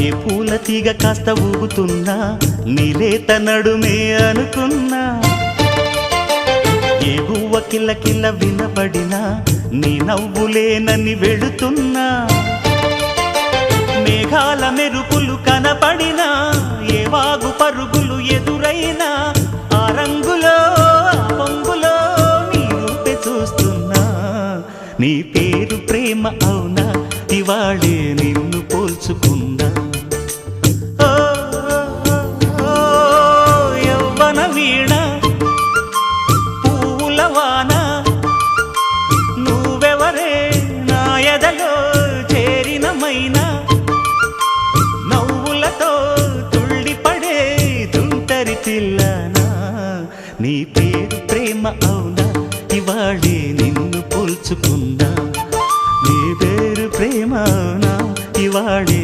ఏ పూల తీగ కాస్త ఊగుతున్నా నీలేత నడుమే అనుకున్నా, ఏ గువ్వ కిల్ల కిల్ల వినబడినా నీ నవ్వులేనని వెళుతున్నా, మేఘాల మెరుపులు కనపడినా ఏ వాగు పరుగులు ఎదురైనా ఆ రంగులో ఆ పొంగులో నీ రూపే చూస్తున్నా. నీ పేరు ప్రేమ అవునా, ఇవాళే నిన్ను పోల్చుకున్నా. యవ్వన వీణ పూల వాన నువ్వెవరే నా ఎదలో చేరిన మైనా, నవ్వులతో తుళ్ళిపడే తుంటరి పిల్లనా. నీ పేరు ప్రేమ అవునా, ఇవాళే నిన్ను పోల్చుకున్నా. నీ పేరు ప్రేమ అవునా, ఇవాళే